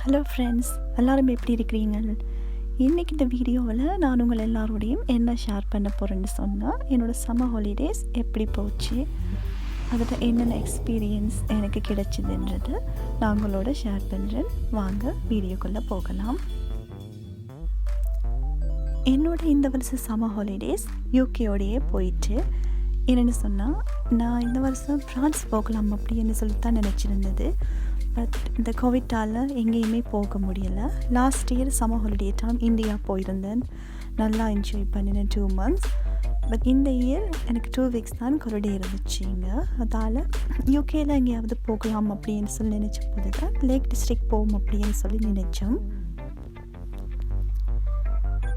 Hello friends, எல்லோரும் எப்படி இருக்கிறீங்க? இன்றைக்கி இந்த வீடியோவில் நான் உங்கள் எல்லாரோடையும் என்ன ஷேர் பண்ண போகிறேன்னு சொன்னால், என்னோடய சம்மர் ஹாலிடேஸ் எப்படி போச்சு, அதில் என்னென்ன எக்ஸ்பீரியன்ஸ் எனக்கு கிடைச்சிதுன்றது நான் உங்களோட ஷேர் பண்ணுறேன். வாங்க வீடியோக்குள்ளே போகலாம். என்னோட இந்த வருஷம் சம்மர் ஹாலிடேஸ் யூகேயோடையே போயிட்டு, என்னென்னு சொன்னால், நான் இந்த வருஷம் ஃப்ரான்ஸ் போகலாம் அப்படின்னு சொல்லித்தான் நினச்சிருந்தது. பட் இந்த கோவிட்டால் எங்கேயுமே போக முடியலை. Last year summer holiday time India போயிருந்தேன், நல்லா என்ஜாய் பண்ணினேன் 2 months. பட் இந்த இயர் எனக்கு 2 weeks தான் ஹாலிடே இருந்துச்சுங்க. அதால் யூகேயில் எங்கேயாவது போகலாம் அப்படின்னு சொல்லி நினச்ச போது தான் லேக் டிஸ்ட்ரிக்ட் போவோம் அப்படின்னு சொல்லி நினச்சோம்.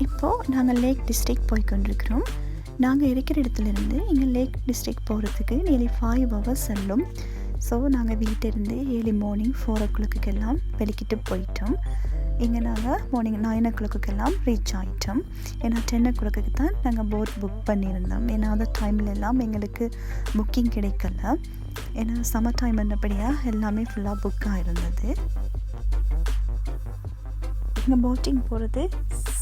இப்போது நாங்கள் லேக் டிஸ்ட்ரிக்ட் போய்கொண்டிருக்கிறோம். நாங்கள் இருக்கிற இடத்துலேருந்து இங்கே லேக் டிஸ்ட்ரிக்ட் போகிறதுக்கு nearly 5 hours செல்லும். ஸோ நாங்கள் வீட்டிலேருந்து ஏர்லி மார்னிங் 4 o'clock வெளிக்கிட்டு போயிட்டோம். இங்கே நாங்கள் மார்னிங் 9 o'clock ரீச் ஆகிட்டோம். ஏன்னா 10 o'clock தான் நாங்கள் போட் புக் பண்ணியிருந்தோம். ஏன்னா அந்த டைம்லெல்லாம் எங்களுக்கு புக்கிங் கிடைக்கல. ஏன்னா சம்மர் டைம் என்னபடியாக எல்லாமே ஃபுல்லாக புக் ஆகிருந்தது. இங்கே போட்டிங் போகிறது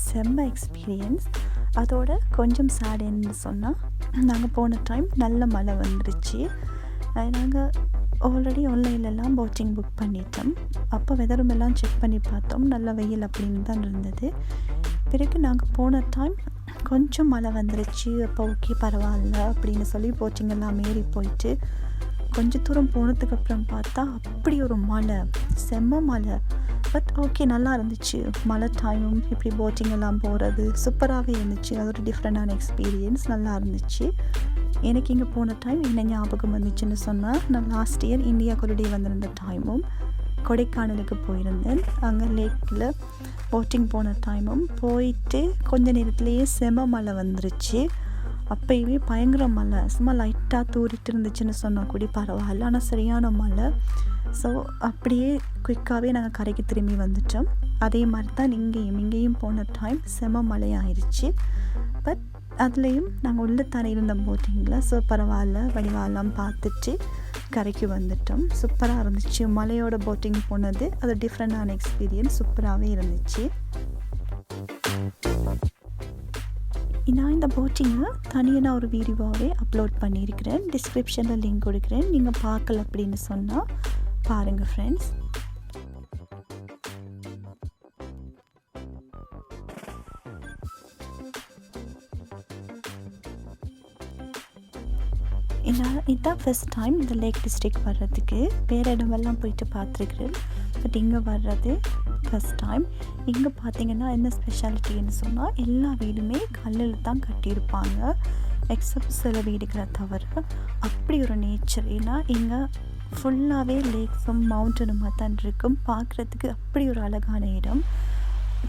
செம்ம எக்ஸ்பீரியன்ஸ். அதோட கொஞ்சம் சேடுன்னு சொன்னால், நாங்கள் போன டைம் நல்ல மழை வந்துருச்சு. நாங்கள் ஆல்ரெடி ஆன்லைன்லலாம் போட்டிங் புக் பண்ணிட்டோம். அப்போ வெதரும் எல்லாம் செக் பண்ணி பார்த்தோம், நல்ல வெயில் அப்படின்னு தான் இருந்தது. பிறகு நாங்கள் போன டைம் கொஞ்சம் மழை வந்துருச்சு. அப்போ ஓகே பரவாயில்ல அப்படின்னு சொல்லி போட்டிங் எல்லாம் ஏறி போயிட்டு கொஞ்சம் தூரம் போனதுக்கப்புறம் பார்த்தா அப்படி ஒரு மழை, செம்ம மழை. பட் ஓகே, நல்லா இருந்துச்சு. மழை டைமும் இப்படி போட்டிங் எல்லாம் போகிறது சூப்பராகவே இருந்துச்சு. அது ஒரு டிஃப்ரெண்டான எக்ஸ்பீரியன்ஸ், நல்லா இருந்துச்சு. எனக்கு இங்கே போன டைம் என்ன ஞாபகம் வந்துச்சுன்னு சொன்னால், நான் லாஸ்ட் இயர் இந்தியா ஹாலிடே வந்திருந்த டைமும் கொடைக்கானலுக்கு போயிருந்தேன். அங்கே லேக்கில் போட்டிங் போன டைமும் போயிட்டு கொஞ்ச நேரத்துலேயே செம மழை வந்துருச்சு. அப்போயுமே பயங்கர மழை, சும்மா லைட்டாக தூரிட்டு இருந்துச்சுன்னு சொன்னால் கூட பரவாயில்ல, ஆனால் சரியான மழை. ஸோ அப்படியே குயிக்காகவே நாங்கள் கரைக்கு திரும்பி வந்துட்டோம். அதே மாதிரி தான் இங்கேயும் போன டைம் செம மழை ஆயிடுச்சு. பட் அதுலேயும் நாங்கள் உள்ளத்தானே இருந்தோம் போட்டிங்கில். ஸோ பரவாயில்ல, வடிவாலாம் பார்த்துட்டு கரைக்கு வந்துட்டோம். சூப்பராக இருந்துச்சு. மலையோட போட்டிங் போனது அது டிஃப்ரெண்டான எக்ஸ்பீரியன்ஸ், சூப்பராகவே இருந்துச்சு. நான் இந்த போட்டிங்கை தனியாக நான் ஒரு வீடியோவாகவே அப்லோட் பண்ணியிருக்கிறேன். டிஸ்கிரிப்ஷனில் லிங்க் கொடுக்குறேன். நீங்கள் பார்க்கல அப்படின்னு சொன்னால் பாருங்கள் ஃப்ரெண்ட்ஸ். இதுதான் ஃபஸ்ட் டைம் இந்த லேக் டிஸ்ட்ரிக்ட் வர்றதுக்கு. வேறு இடமெல்லாம் போயிட்டு பார்த்துருக்குறேன். பட் இங்கே வர்றது ஃபஸ்ட் டைம். இங்கே பார்த்தீங்கன்னா என்ன ஸ்பெஷாலிட்டின்னு சொன்னால், எல்லா வீடுமே கல்லில் தான் கட்டியிருப்பாங்க, எக்ஸப்ட் சில வீடுகளை தவிர. அப்படி ஒரு நேச்சர். ஏன்னா இங்கே ஃபுல்லாகவே லேக்ஸும் மவுண்டனுமாக தான் இருக்கும். பார்க்குறதுக்கு அப்படி ஒரு அழகான இடம்.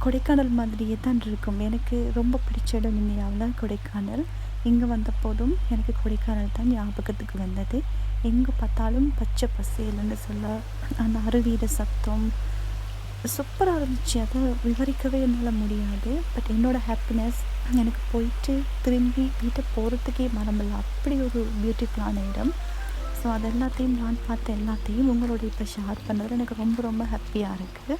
கொடைக்கானல் மாதிரியே தான் இருக்கும். எனக்கு ரொம்ப பிடிச்ச இடம் இந்தியாவில் கொடைக்கானல். இங்கே வந்த போதும் எனக்கு கொடைக்கானல் தான் ஞாபகத்துக்கு வந்தது. எங்கே பார்த்தாலும் பச்சை பசேல்னு சொல்ல, அந்த அருவியோட சத்தம் சூப்பராக இருந்துச்சு. அதை விவரிக்கவே என்னால் முடியாது. பட் என்னோடய ஹாப்பினஸ், எனக்கு போயிட்டு திரும்பி வீட்டை போகிறதுக்கே மறம்பல, அப்படி ஒரு பியூட்டிஃபுல்லான இடம். ஸோ அது எல்லாத்தையும் நான் பார்த்த எல்லாத்தையும் உங்களோட இப்போ ஷேர் பண்ணதில் எனக்கு ரொம்ப ரொம்ப ஹாப்பியாக இருக்குது.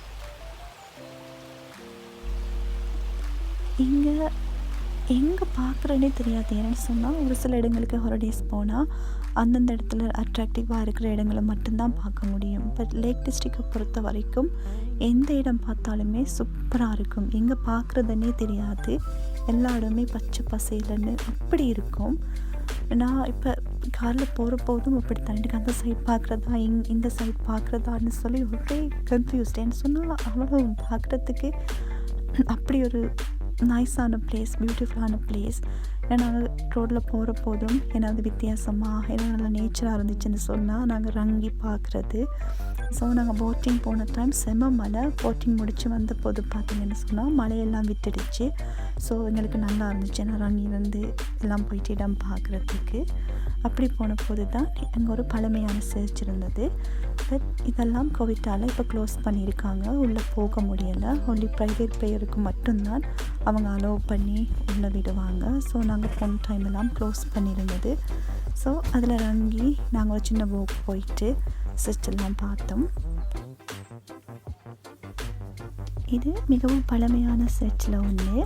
இங்கே எங்கே பார்க்குறேன்னே தெரியாது. ஏன்னு சொன்னால், ஒரு சில இடங்களுக்கு ஹாலிடேஸ் போனால் அந்தந்த இடத்துல அட்ராக்டிவாக இருக்கிற இடங்களை மட்டும்தான் பார்க்க முடியும். பட் லேக் டிஸ்ட்ரிக்டை பொறுத்த வரைக்கும் எந்த இடம் பார்த்தாலுமே சூப்பராக இருக்கும். எங்கே பார்க்குறதுன்னே தெரியாது. எல்லா இடமே பச்சை பசேலன்னு அப்படி இருக்கும். நான் இப்போ காரில் போகிற போதும் அப்படி தான், எனக்கு அந்த சைட் பார்க்குறதா இந்த சைட் பார்க்குறதான்னு சொல்லி ஒரே கன்ஃபியூஸ்ட். ஏன்னு சொன்னால் அவ்வளோ பார்க்குறதுக்கு அப்படி ஒரு நைஸான பிளேஸ், பியூட்டிஃபுல்லான பிளேஸ். ஏன்னா நாங்கள் ரோட்டில் போகிற போதும் ஏதாவது வித்தியாசமாக ஏன்னா நல்லா நேச்சராக இருந்துச்சுன்னு சொன்னால் நாங்கள் ரங்கி பார்க்குறது. ஸோ நாங்கள் போட்டிங் போன டைம் செம மழை. போட்டிங் முடித்து வந்த போது பார்த்திங்கன்னு சொன்னால் மழையெல்லாம் விட்டுடுச்சு. ஸோ எங்களுக்கு நல்லா இருந்துச்சு. ஏன்னா ரங்கிலேருந்து எல்லாம் போயிட்டு இடம் பார்க்குறதுக்கு. அப்படி போன போது தான் அங்கே ஒரு பழமையான சர்ச் இருந்தது. பட் இதெல்லாம் கோவிட்டால் இப்போ க்ளோஸ் பண்ணியிருக்காங்க, உள்ளே போக முடியலை. ஒன்லி ப்ரைவேட் ப்ரேயருக்கு மட்டும்தான் அவங்க அலோவ் பண்ணி உள்ளே விடுவாங்க. ஸோ நாங்கள் போன டைம் எல்லாம் க்ளோஸ் பண்ணியிருந்தது. ஸோ அதில் இறங்கி நாங்கள் ஒரு சின்ன வாக் போயிட்டு சர்ச் எல்லாம் பார்த்தோம். இது மிகவும் பழமையான சர்ச்சில் ஒன்று.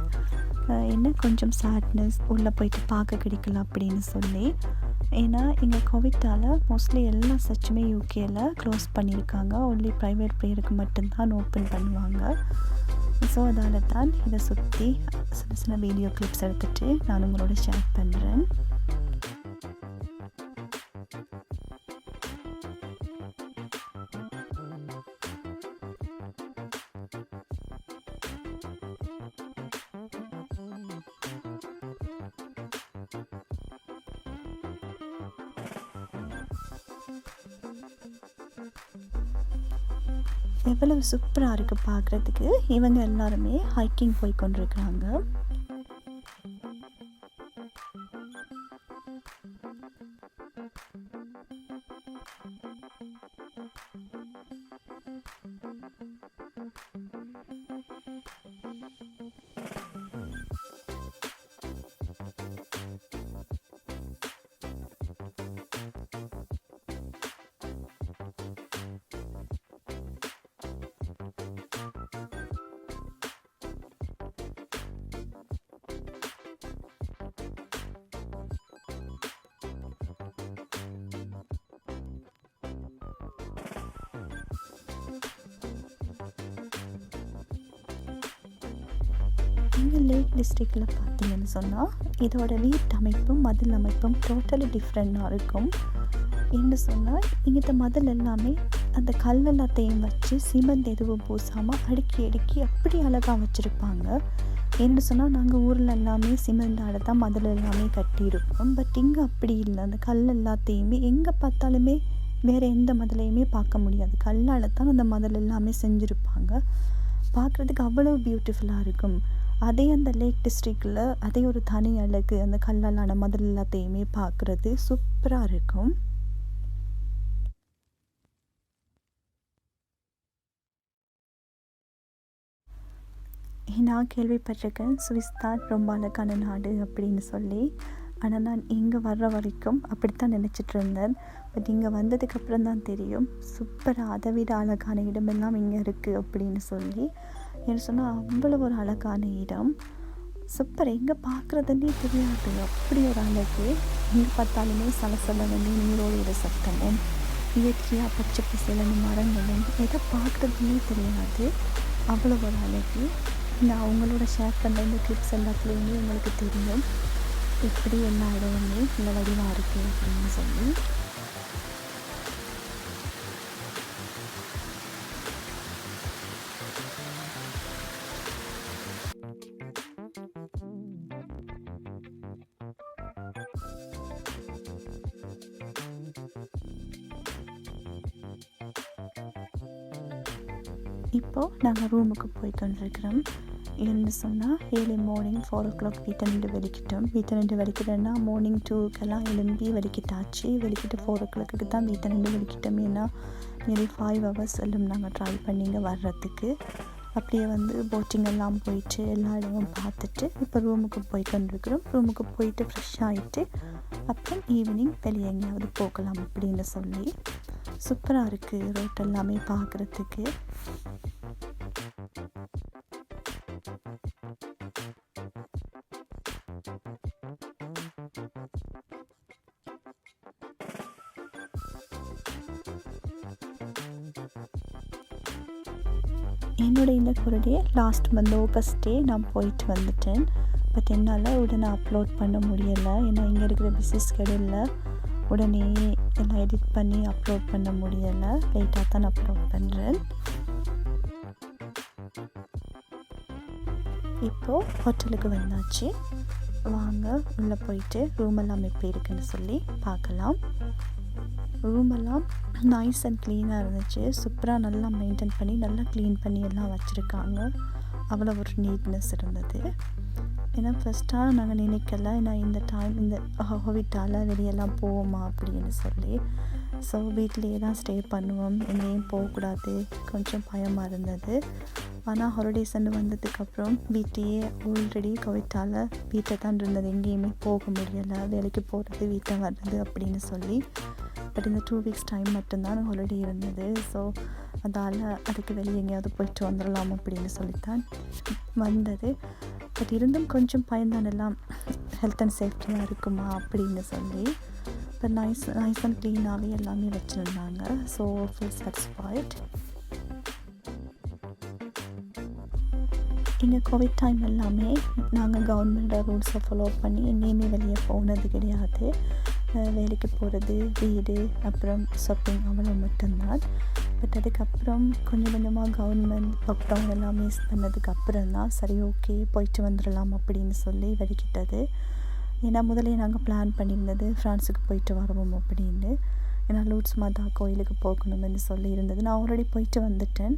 என்ன கொஞ்சம் சேட்னஸ் உள்ளே போயிட்டு பார்க்க கிடைக்கல அப்படின்னு சொல்லி. ஏன்னா இங்கே கோவிட்டால் மோஸ்ட்லி எல்லா சர்ச்சுமே யூகேயில் க்ளோஸ் பண்ணியிருக்காங்க. ஒன்லி ப்ரைவேட் ப்ரேயருக்கு மட்டும்தான் ஓப்பன் பண்ணுவாங்க. ஸோ அதால் தான் இதை சுற்றி சின்ன சின்ன வீடியோ கிளிப்ஸ் எடுத்துகிட்டு நான் உங்களோட ஷேர் பண்ணுறேன். எவ்வளவு சூப்பராக இருக்குது பார்க்குறதுக்கு. இவங்க எல்லாருமே ஹைக்கிங் போய் கொண்டிருக்கிறாங்க. இங்கே லேக் டிஸ்ட்ரிக்டில் பார்த்தீங்கன்னு சொன்னால் இதோட வீட்டு அமைப்பும் மதில் அமைப்பும் டோட்டலி டிஃப்ரெண்ட்டாக இருக்கும். என்ன சொன்னால் இங்கிட்ட மதில் எல்லாமே அந்த கல் எல்லாத்தையும் வச்சு சிமெண்ட் எதுவும் பூசாமல் அடுக்கி அடுக்கி அப்படி அழகாக வச்சுருப்பாங்க. என்ன சொன்னால் நாங்கள் ஊரில் எல்லாமே சிமெண்டால் தான் மதில் எல்லாமே கட்டியிருப்போம். பட் இங்கே அப்படி இல்லை. அந்த கல் எல்லாத்தையுமே எங்கே பார்த்தாலுமே வேறு எந்த மதிலையுமே பார்க்க முடியாது. கல்லால் தான் அந்த மதில் எல்லாமே செஞ்சுருப்பாங்க. பார்க்குறதுக்கு அவ்வளோ பியூட்டிஃபுல்லாக இருக்கும். அதே அந்த லேக் டிஸ்ட்ரிக்டில் அதே ஒரு தனி அழகு. அந்த கல்லாலான மதில் எல்லாத்தையுமே பார்க்குறது சூப்பராக இருக்கும். நான் கேள்விப்பட்டிருக்கேன் சுவிஸ் தான் ரொம்ப அழகான நாடு அப்படின்னு சொல்லி. ஆனால் நான் இங்கே வர்ற வரைக்கும் அப்படித்தான் நினச்சிட்டு இருந்தேன். பட் இங்கே வந்ததுக்கப்புறம் தான் தெரியும் சூப்பராக அதை விட அழகான இடமெல்லாம் இங்கே இருக்குது அப்படின்னு சொல்லி. என்ன சொன்னால் அவ்வளோ ஒரு அழகான இடம். சூப்பர். எங்கே பார்க்குறதுன்னே தெரியாது, அப்படி ஒரு அழகு. எங்கே பார்த்தாலுமே சலசலன்னு நீரோட சத்தமும் இயற்கையாக பச்சை பசேலன்னு மரங்களும் எதை பார்க்குறதுன்னே தெரியாது. அவ்வளோ ஒரு அழகு. நான் அவங்களோட ஷேர் பண்ண இந்த கிளிப்ஸ் எல்லாத்துலேயுமே உங்களுக்கு தெரியும் எப்படி எல்லா இடமுமே இந்த வடிவாக இருக்குது அப்படின்னு சொல்லி. இப்போது நாங்கள் ரூமுக்கு போய் கொண்டிருக்கிறோம். என்ன சொன்னால் ஏர்லி மார்னிங் 4 o'clock வீட்டை நின்று வெளிக்கிட்டோம்னா மார்னிங் 2க்கெல்லாம் எழும்பி வெளிக்கிட்டாச்சு. வெளிக்கிட்டு 4 o'clock தான் வீட்டை நின்று வெளிக்கிட்டோம். ஏன்னா nearly 5 hours எல்லாம் நாங்கள் ட்ரை பண்ணிங்க வர்றதுக்கு. அப்படியே போட்டிங் எல்லாம் போயிட்டு எல்லா இடமும் பார்த்துட்டு இப்போ ரூமுக்கு போய் கொண்டிருக்கிறோம். ரூமுக்கு போயிட்டு ஃப்ரெஷ் ஆகிட்டு அப்புறம் ஈவினிங் வெளியே எங்கேயாவது போகலாம் அப்படின்னு சொல்லி. சூப்பராக இருக்குது ரோட் எல்லாமே பார்க்குறதுக்கு. என்னோடய இந்த ஹாலிடே லாஸ்ட் மந்த் ஆகஸ்ட்டே நான் போயிட்டு வந்துட்டேன். பட் என்னால் உடனே அப்லோட் பண்ண முடியலை. ஏன்னா இங்கே இருக்கிற பிஸி ஸ்கெடியூலில் உடனே எல்லாம் எடிட் பண்ணி அப்லோட் பண்ண முடியலை. லேட்டாக தான் அப்லோட் பண்ணுறேன். இப்போது ஹோட்டலுக்கு வந்தாச்சு. வாங்க உள்ளே போயிட்டு ரூமெல்லாம் எப்படி இருக்குன்னு சொல்லி பார்க்கலாம். ரூமெல்லாம் நைஸ் அண்ட் க்ளீனாக இருந்துச்சு. சூப்பராக நல்லா மெயின்டைன் பண்ணி நல்லா க்ளீன் பண்ணி எல்லாம் வச்சுருக்காங்க. அவ்வளோ ஒரு நீட்னஸ் இருந்தது. ஏன்னா ஃபஸ்ட்டாக நாங்கள் நினைக்கல ஏன்னா இந்த டைம் இந்த கோவிட்டால் வெளியெல்லாம் போவோமா அப்படின்னு சொல்லி. ஸோ வீட்டிலையே தான் ஸ்டே பண்ணுவோம், எங்கேயும் போகக்கூடாது, கொஞ்சம் பயமாக இருந்தது. ஆனால் ஹாலிடேஸ்ன்னு வந்ததுக்கப்புறம் வீட்டையே ஆல்ரெடி கோவிட்டால் வீட்டை தான் இருந்தது, எங்கேயுமே போக முடியலை, வேலைக்கு போகிறது வீட்டை வர்றது அப்படின்னு சொல்லி. பட் இந்த 2 weeks டைம் மட்டும்தான் ஹாலிடே இருந்தது. ஸோ அதால் அதுக்கு வெளியே எங்கேயாவது போயிட்டு வந்துடலாம் அப்படின்னு சொல்லித்தான் வந்தது. பட் இருந்தும் கொஞ்சம் பயந்தானெல்லாம் ஹெல்த் அண்ட் சேஃப்டியாக இருக்குமா அப்படின்னு சொல்லி. இப்போ நைஸ் அண்ட் க்ளீனாகவே எல்லாமே வச்சுருந்தாங்க. So full satisfied. இங்கே கோவிட் டைம் எல்லாமே நாங்கள் கவர்மெண்ட் ரூல்ஸை ஃபாலோ பண்ணி எங்கேயுமே வெளியே போனது கிடையாது. வேலைக்கு போகிறது, வீடு, அப்புறம் ஷாப்பிங் அவ்வளோ மட்டும்தான். பட் அதுக்கப்புறம் கொஞ்சம் கொஞ்சமாக கவர்மெண்ட் லாக்டவுன் எல்லாமே பண்ணதுக்கப்புறம் தான் சரி ஓகே போயிட்டு வந்துடலாம் அப்படின்னு சொல்லி வெளிக்கிட்டது. ஏன்னா முதலே நாங்கள் பிளான் பண்ணியிருந்தது ஃப்ரான்ஸுக்கு போயிட்டு வருவோம் அப்படின்னு. ஏன்னா லூட்ஸ் மாதா கோயிலுக்கு போகணும்னு சொல்லி இருந்தது. நான் ஆல்ரெடி போயிட்டு வந்துட்டேன்.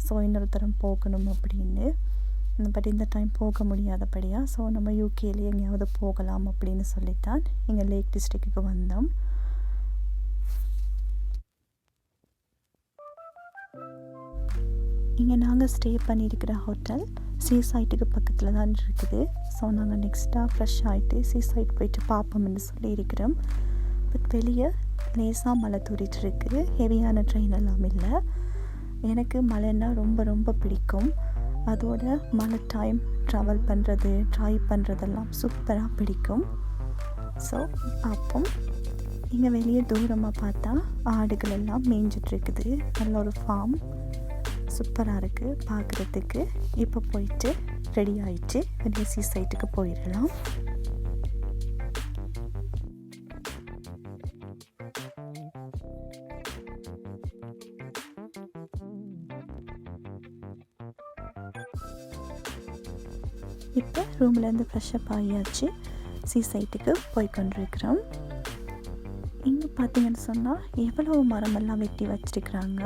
ஸோ இன்னொரு தரம் போகணும் அப்படின்னு. பட் இந்த டைம் போக முடியாதபடியாக ஸோ நம்ம யூகேலேயே எங்கேயாவது போகலாம் அப்படின்னு சொல்லித்தான் இங்கே லேக் டிஸ்ட்ரிக்ட்டுக்கு வந்தோம். இங்கே நாங்கள் ஸ்டே பண்ணியிருக்கிற ஹோட்டல் சீசைட்டுக்கு பக்கத்தில் தான் இருக்குது. ஸோ நாங்கள் நெக்ஸ்ட்டாக ஃப்ரெஷ் ஆகிட்டு சீசைட் போயிட்டு பார்ப்போம்னு சொல்லி இருக்கிறோம். பட் வெளியே லேசாக மழை தூரிட்டு இருக்குது. ஹெவியான ட்ரெயின் எல்லாம் இல்லை. எனக்கு மழைன்னா ரொம்ப ரொம்ப பிடிக்கும். அதோட மழை டைம் ட்ராவல் பண்ணுறது, ட்ரைவ் பண்ணுறதெல்லாம் சூப்பராக பிடிக்கும். ஸோ பார்ப்போம். இங்கே வெளியே தூரமாக பார்த்தா ஆடுகள் எல்லாம் மேய்ஞ்சிட்ருக்குது. நல்ல ஒரு ஃபார்ம் சூப்பராக இருக்குது பார்க்குறதுக்கு. இப்போ போயிட்டு ரெடி ஆகிடுச்சு வெளியே சீசைட்டுக்கு போயிடலாம். இப்போ ரூம்லேருந்து ஃப்ரெஷ்ஷப் ஆகியாச்சு. சீசைட்டுக்கு போய் கொண்டிருக்கிறோம். இங்கே பார்த்தீங்கன்னு சொன்னால் எவ்வளோ மரமெல்லாம் வெட்டி வச்சிருக்கிறாங்க.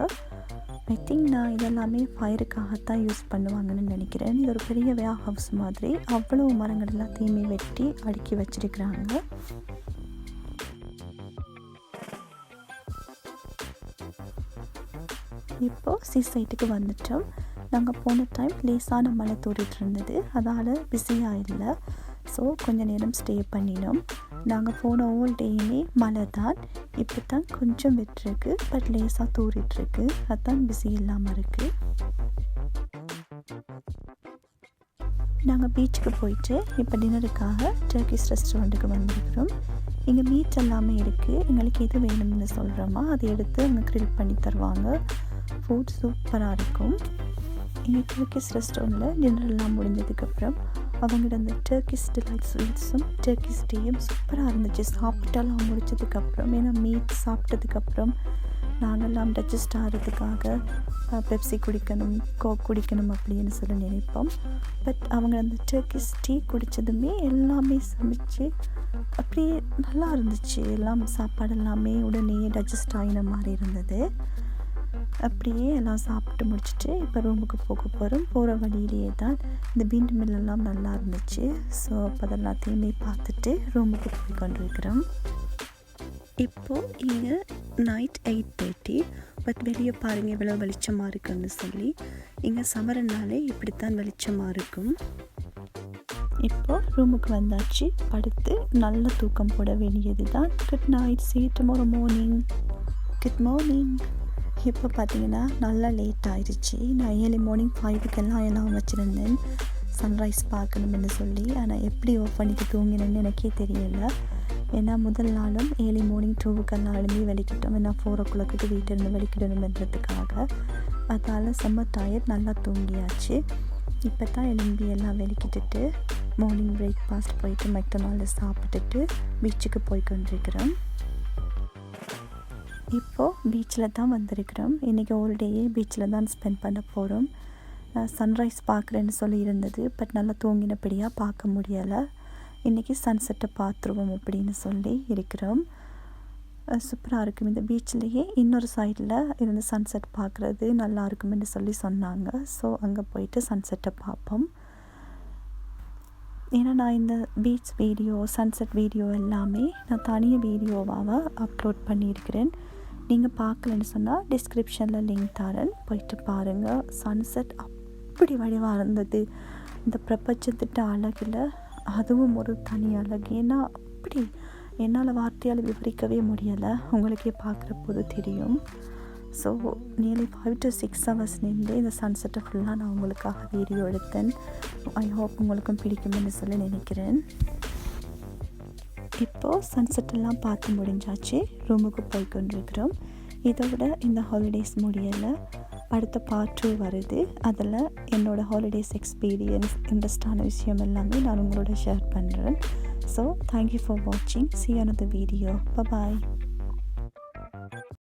ஐ திங்க் நான் இதெல்லாமே ஃபயருக்காகத்தான் யூஸ் பண்ணுவாங்கன்னு நினைக்கிறேன். இது ஒரு பெரிய வேர் ஹவுஸ் மாதிரி. அவ்வளோ மரங்கள் எல்லாத்தையுமே வெட்டி அடுக்கி வச்சிருக்கிறாங்க. இப்போது சீசைட்டுக்கு வந்துட்டோம். நாங்கள் போன டைம் லேசான மழை தூரிட்டு இருந்தது. அதால் பிஸியாக இல்லை. ஸோ கொஞ்சம் நேரம் ஸ்டே பண்ணினோம். நாங்கள் போன ஹோல் டேயுமே மழை தான். இப்போ தான் கொஞ்சம் விட்டுருக்கு. பட் லேசாக தூரிட்டுருக்கு. அதுதான் பிஸி இல்லாமல் இருக்குது. நாங்கள் பீச்சுக்கு போயிட்டு இப்போ டின்னருக்காக டர்க்கிஷ் ரெஸ்டாரண்ட்டுக்கு வந்திருக்கிறோம். இங்கே மீட் எல்லாமே இருக்குது. எங்களுக்கு எது வேணும்னு சொல்கிறோமா அதை எடுத்து அங்கே க்ரில் பண்ணி தருவாங்க. ஃபுட் சூப்பராக இருக்கும். இங்கே டர்க்கிஷ் ரெஸ்டாரண்ட்டில் டின்னரெல்லாம் முடிஞ்சதுக்கப்புறம் அவங்களோட அந்த டர்க்கிஷ் டிலைட் ஸ்வீட்ஸும் டர்க்கிஷ் டீயும் சூப்பராக இருந்துச்சு. சாப்பிட்டாலாம் முடிச்சதுக்கப்புறம் ஏன்னா மீட் சாப்பிட்டதுக்கப்புறம் நாங்கள்லாம் டைஜஸ்ட் ஆகிறதுக்காக பெப்சி குடிக்கணும், கோக் குடிக்கணும் அப்படின்னு சொல்லி நினைப்போம். பட் அவங்க அந்த டர்க்கிஷ் டீ குடித்ததுமே எல்லாமே சமைச்சு அப்படியே நல்லா இருந்துச்சு. எல்லாம் சாப்பாடு எல்லாமே உடனே டைஜஸ்ட் ஆகின மாதிரி இருந்தது. அப்படியே எல்லாம் சாப்பிட்டு முடிச்சுட்டு இப்போ ரூமுக்கு போக போகிறோம். போகிற வழியிலேயே தான் இந்த பீண்ட் மில்லெல்லாம் நல்லா இருந்துச்சு. ஸோ அப்போ அதெல்லாத்தையுமே பார்த்துட்டு ரூமுக்கு போய் கொண்டிருக்கிறோம். இப்போது இங்கே நைட் 8:30. பட் வெளியே பாருங்கள் எவ்வளோ வெளிச்சமாக இருக்குன்னு சொல்லி. இங்கே சமரனாலே இப்படித்தான் வெளிச்சமாக இருக்கும். இப்போது ரூமுக்கு வந்தாச்சு. படுத்து நல்ல தூக்கம் போட வேண்டியது தான். Good night, see you tomorrow morning. Good morning. இப்போ பார்த்தீங்கன்னா நல்லா லேட் ஆயிடுச்சு. நான் ஏர்லி மார்னிங் 5க்கெல்லாம் எல்லாம் வச்சுருந்தேன் சன்ரைஸ் பார்க்கணும்னு சொல்லி. ஆனால் எப்படி ஆஃப் பண்ணிட்டு தூங்கினேன்னு எனக்கே தெரியலை. ஏன்னா முதல் நாளும் ஏர்லி மார்னிங் 2க்கெல்லாம் எழும்பி வெளிக்கிட்டோம். ஏன்னா 4 o'clock வீட்டிலிருந்து வெளிக்கிடணுன்றதுக்காக. அதனால் செம்ம டயர்ட், நல்லா தூங்கியாச்சு. இப்போ தான் எழும்பி எல்லாம் வெளிக்கிட்டுட்டு மார்னிங் பிரேக்ஃபாஸ்ட் போயிட்டு மெக்டொனால்ட்ஸ் சாப்பிட்டுட்டு பீச்சுக்கு போய் கொண்டிருக்கிறோம். இப்போது பீச்சில் தான் வந்திருக்கிறோம். இன்றைக்கி ஹோல் டேயே பீச்சில் தான் ஸ்பெண்ட் பண்ண போகிறோம். சன்ரைஸ் பார்க்குறேன்னு சொல்லி இருந்தது. பட் நல்லா தூங்கினபடியாக பார்க்க முடியலை. இன்றைக்கி சன்செட்டை பார்த்துருவோம் அப்படின்னு சொல்லி இருக்கிறோம். சூப்பராக இருக்கும். இந்த பீச்லேயே இன்னொரு சைடில் இருந்து சன்செட் பார்க்குறது நல்லா இருக்குமென்னு சொல்லி சொன்னாங்க. ஸோ அங்கே போயிட்டு சன்செட்டை பார்ப்போம். ஏன்னா நான் இந்த பீச் வீடியோ, சன்செட் வீடியோ எல்லாமே நான் தனியாக வீடியோவாக அப்லோட் பண்ணியிருக்கிறேன். நீங்கள் பார்க்கலன்னு சொன்னால் டிஸ்கிரிப்ஷனில் லிங்க் தரேன், போயிட்டு பாருங்கள். சன்செட் அப்படி வடிவாக இருந்தது. இந்த பிரபஞ்சத்திட்ட அழகில் அதுவும் ஒரு தனி அழகு. ஏன்னா அப்படி என்னால் வார்த்தையால் விவரிக்கவே முடியலை. உங்களுக்கே பார்க்குற போது தெரியும். ஸோ நியர்லி 5 to 6 hours நின்று இந்த சன்செட்டை ஃபுல்லாக நான் உங்களுக்காக வீடியோ எடுத்தேன். ஐ ஹோப் உங்களுக்கும் பிடிக்கும்னு சொல்லி நினைக்கிறேன். இப்போது சன்செட்டெல்லாம் பார்த்து முடிஞ்சாச்சு, ரூமுக்கு போய் கொண்டிருக்கிறோம். இதோட இந்த ஹாலிடேஸ் முடியலை, அடுத்த பார்ட் 2 வருது. அதில் என்னோடய ஹாலிடேஸ் எக்ஸ்பீரியன்ஸ், இன்ட்ரெஸ்டான விஷயம் எல்லாமே நான் உங்களோட ஷேர் பண்ணுறேன். ஸோ தேங்க்யூ ஃபார் வாட்சிங். See you another video. Bye bye.